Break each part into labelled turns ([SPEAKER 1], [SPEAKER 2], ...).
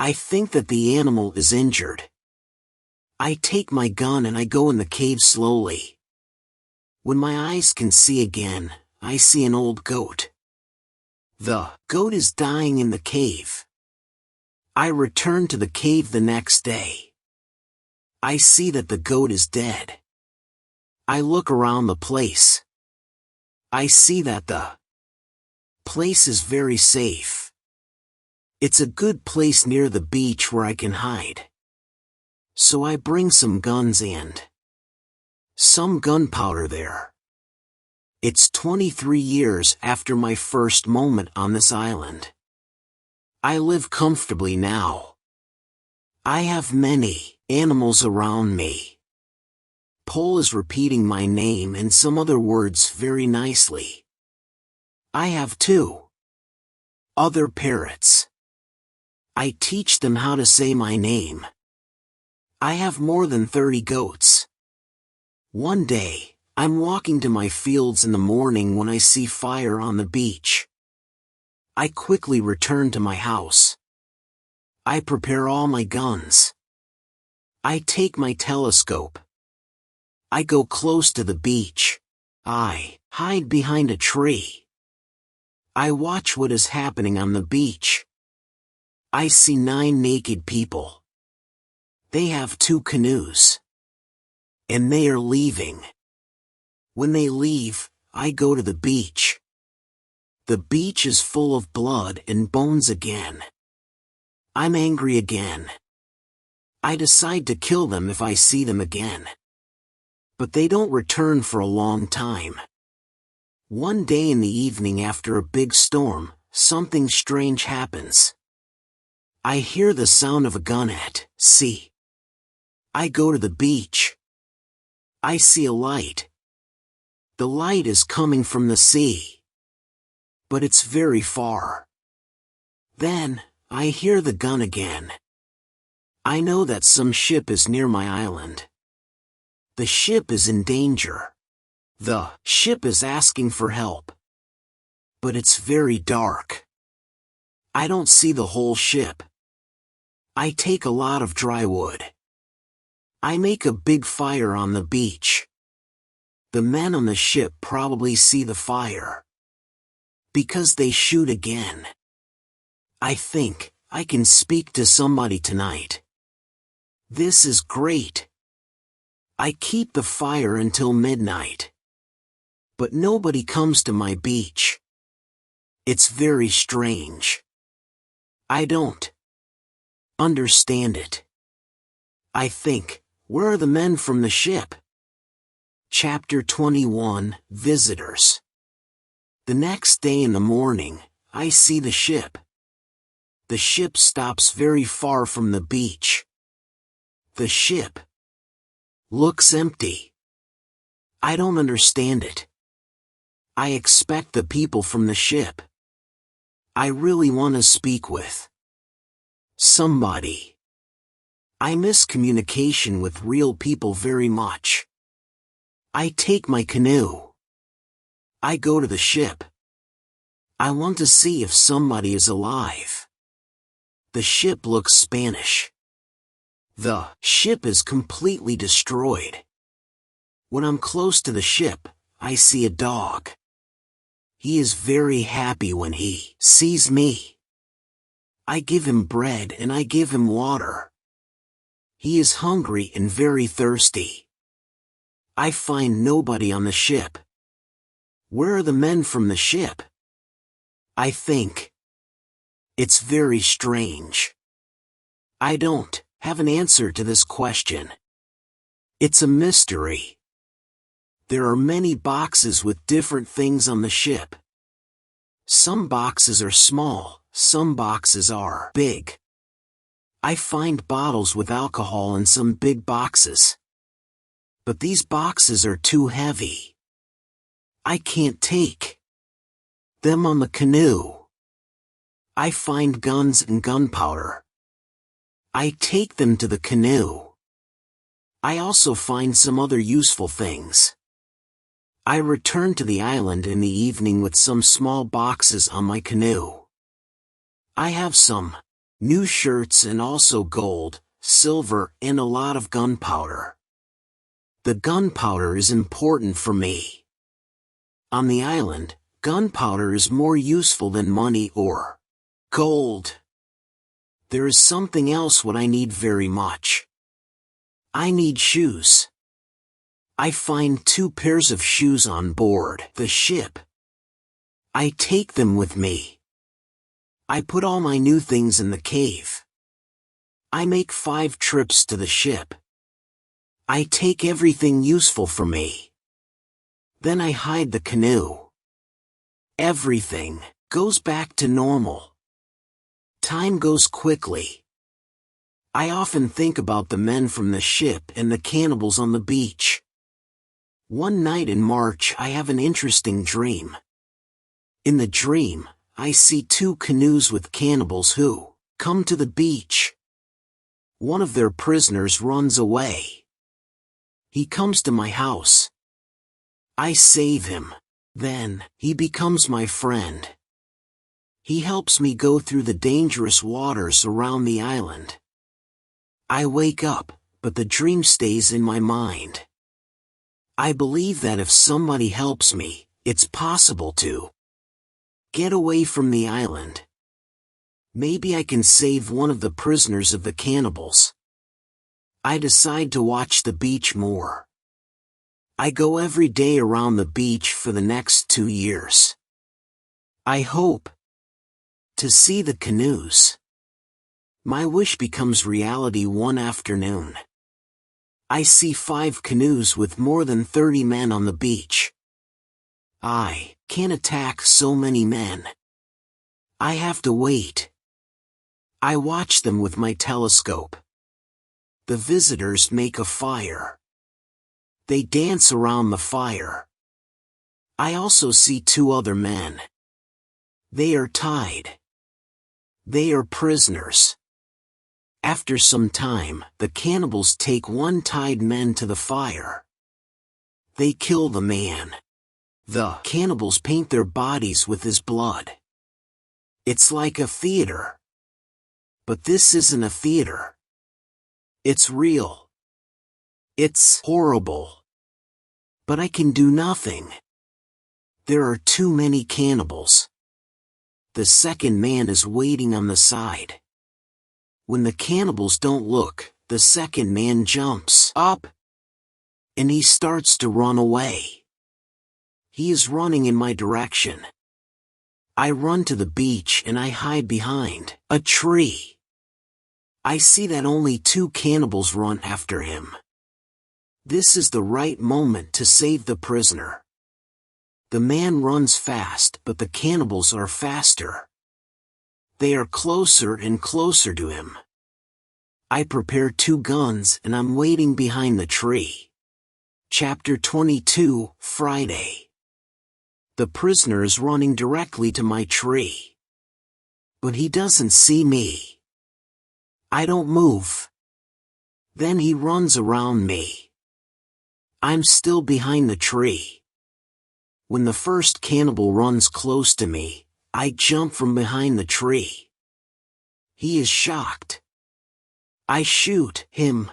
[SPEAKER 1] I think that the animal is injured. I take my gun and I go in the cave slowly. When my eyes can see again, I see an old goat. The goat is dying in the cave. I return to the cave the next day. I see that the goat is dead. I look around the place. I see that the place is very safe. It's a good place near the beach where I can hide. So I bring some guns and some gunpowder there. It's 23 years after my first moment on this island. I live comfortably now. I have many animals around me. Pole is repeating my name and some other words very nicely. I have 2 other parrots. I teach them how to say my name. I have more than 30 goats. One day, I'm walking to my fields in the morning when I see fire on the beach. I quickly return to my house. I prepare all my guns. I take my telescope. I go close to the beach. I hide behind a tree. I watch what is happening on the beach. I see 9 naked people. They have 2 canoes. And they are leaving. When they leave, I go to the beach. The beach is full of blood and bones again. I'm angry again. I decide to kill them if I see them again. But they don't return for a long time. One day in the evening after a big storm, something strange happens. I hear the sound of a gun at sea. I go to the beach. I see a light. The light is coming from the sea. But it's very far. Then, I hear the gun again. I know that some ship is near my island. The ship is in danger. The ship is asking for help. But it's very dark. I don't see the whole ship. I take a lot of dry wood. I make a big fire on the beach. The men on the ship probably see the fire. Because they shoot again. I think, I can speak to somebody tonight. This is great. I keep the fire until midnight. But nobody comes to my beach. It's very strange. I don't understand it. I think, where are the men from the ship? Chapter 21, Visitors. The next day in the morning, I see the ship. The ship stops very far from the beach. The ship looks empty. I don't understand it. I expect the people from the ship. I really want to speak with somebody. I miss communication with real people very much. I take my canoe. I go to the ship. I want to see if somebody is alive. The ship looks Spanish. The ship is completely destroyed. When I'm close to the ship, I see a dog. He is very happy when he sees me. I give him bread and I give him water. He is hungry and very thirsty. I find nobody on the ship. Where are the men from the ship? I think. It's very strange. I don't have an answer to this question. It's a mystery. There are many boxes with different things on the ship. Some boxes are small, some boxes are big. I find bottles with alcohol in some big boxes. But these boxes are too heavy. I can't take them on the canoe. I find guns and gunpowder. I take them to the canoe. I also find some other useful things. I return to the island in the evening with some small boxes on my canoe. I have some New shirts and also gold, silver, and a lot of gunpowder. The gunpowder is important for me. On the island, gunpowder is more useful than money or gold. There is something else what I need very much. I need shoes. I find 2 pairs of shoes on board the ship. I take them with me. I put all my new things in the cave. I make 5 trips to the ship. I take everything useful for me. Then I hide the canoe. Everything goes back to normal. Time goes quickly. I often think about the men from the ship and the cannibals on the beach. One night in March I have an interesting dream. In the dream, I see 2 canoes with cannibals who come to the beach. One of their prisoners runs away. He comes to my house. I save him. Then, he becomes my friend. He helps me go through the dangerous waters around the island. I wake up, but the dream stays in my mind. I believe that if somebody helps me, it's possible to get away from the island. Maybe I can save one of the prisoners of the cannibals. I decide to watch the beach more. I go every day around the beach for the next 2 years. I hope to see the canoes. My wish becomes reality one afternoon. I see 5 canoes with more than 30 men on the beach. I can't attack so many men. I have to wait. I watch them with my telescope. The visitors make a fire. They dance around the fire. I also see 2 other men. They are tied. They are prisoners. After some time, the cannibals take 1 tied man to the fire. They kill the man. The cannibals paint their bodies with his blood. It's like a theater. But this isn't a theater. It's real. It's horrible. But I can do nothing. There are too many cannibals. The second man is waiting on the side. When the cannibals don't look, the second man jumps up. And he starts to run away. He is running in my direction. I run to the beach and I hide behind a tree. I see that only 2 cannibals run after him. This is the right moment to save the prisoner. The man runs fast, but the cannibals are faster. They are closer and closer to him. I prepare 2 guns and I'm waiting behind the tree. Chapter 22, Friday. The prisoner is running directly to my tree. But he doesn't see me. I don't move. Then he runs around me. I'm still behind the tree. When the first cannibal runs close to me, I jump from behind the tree. He is shocked. I shoot him.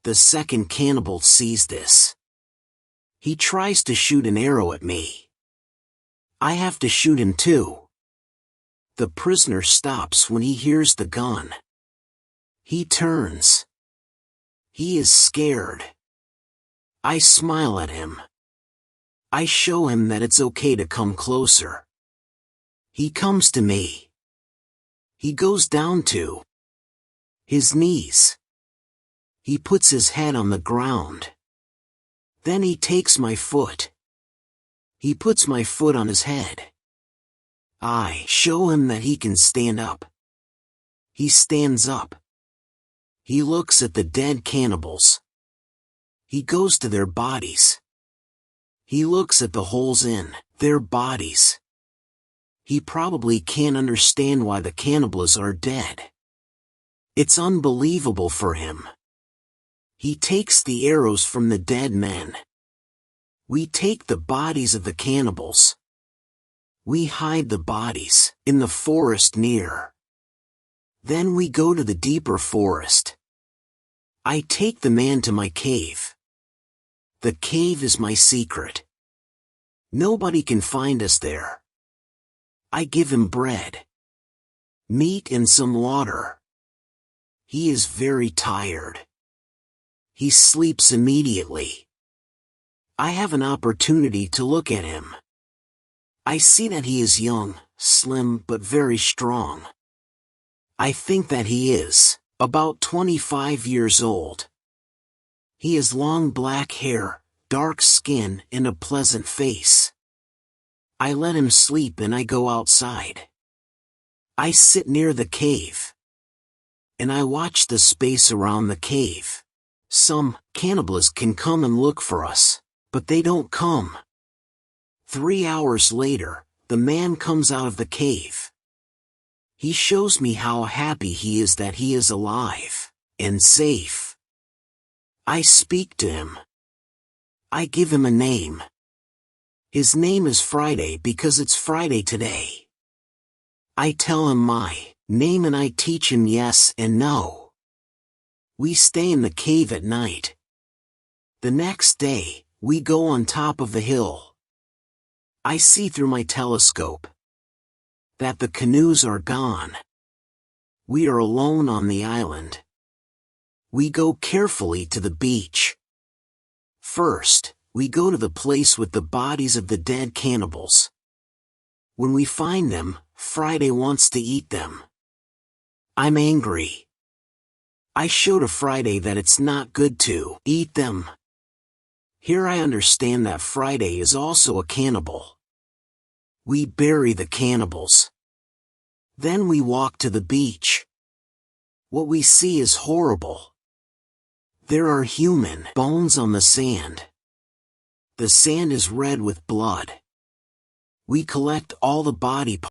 [SPEAKER 1] The second cannibal sees this. He tries to shoot an arrow at me. I have to shoot him too. The prisoner stops when he hears the gun. He turns. He is scared. I smile at him. I show him that it's okay to come closer. He comes to me. He goes down to his knees. He puts his head on the ground. Then he takes my foot. He puts my foot on his head. I show him that he can stand up. He stands up. He looks at the dead cannibals. He goes to their bodies. He looks at the holes in their bodies. He probably can't understand why the cannibals are dead. It's unbelievable for him. He takes the arrows from the dead men. We take the bodies of the cannibals. We hide the bodies in the forest near. Then we go to the deeper forest. I take the man to my cave. The cave is my secret. Nobody can find us there. I give him bread, meat and some water. He is very tired. He sleeps immediately. I have an opportunity to look at him. I see that he is young, slim but very strong. I think that he is about 25 years old. He has long black hair, dark skin and a pleasant face. I let him sleep and I go outside. I sit near the cave. And I watch the space around the cave. Some cannibals can come and look for us, but they don't come. 3 hours later, the man comes out of the cave. He shows me how happy he is that he is alive and safe. I speak to him. I give him a name. His name is Friday because it's Friday today. I tell him my name and I teach him yes and no. We stay in the cave at night. The next day, we go on top of the hill. I see through my telescope that the canoes are gone. We are alone on the island. We go carefully to the beach. First, we go to the place with the bodies of the dead cannibals. When we find them, Friday wants to eat them. I'm angry. I show to Friday that it's not good to eat them. Here I understand that Friday is also a cannibal. We bury the cannibals. Then we walk to the beach. What we see is horrible. There are human bones on the sand. The sand is red with blood. We collect all the body parts.